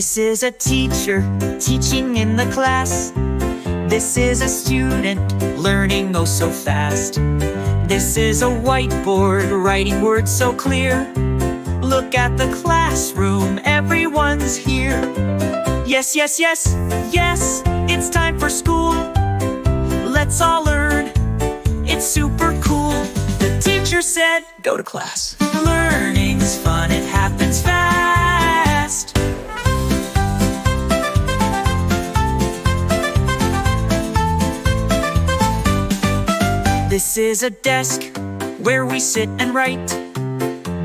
This is a teacher teaching in the class. This is a student learning oh so fast. This is a whiteboard writing words so clear. Look at the classroom, everyone's here. Yes, yes, yes, yes, it's time for school. Let's all learn, it's super cool. The teacher said, go to class. Learning's fun, it happens fast. This is a desk where we sit and write.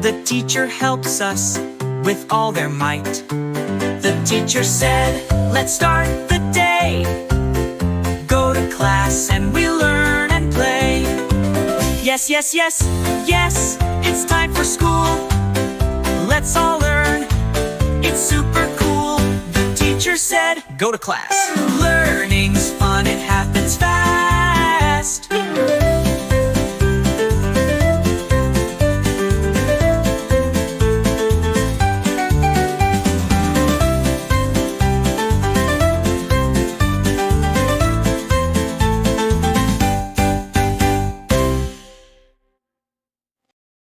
The teacher helps us with all their might. The teacher said, let's start the day. Go to class and we learn and play. Yes, yes, yes, yes, it's time for school. Let's all learn, it's super cool. The teacher said, go to class. Learning's fun, it happens fast.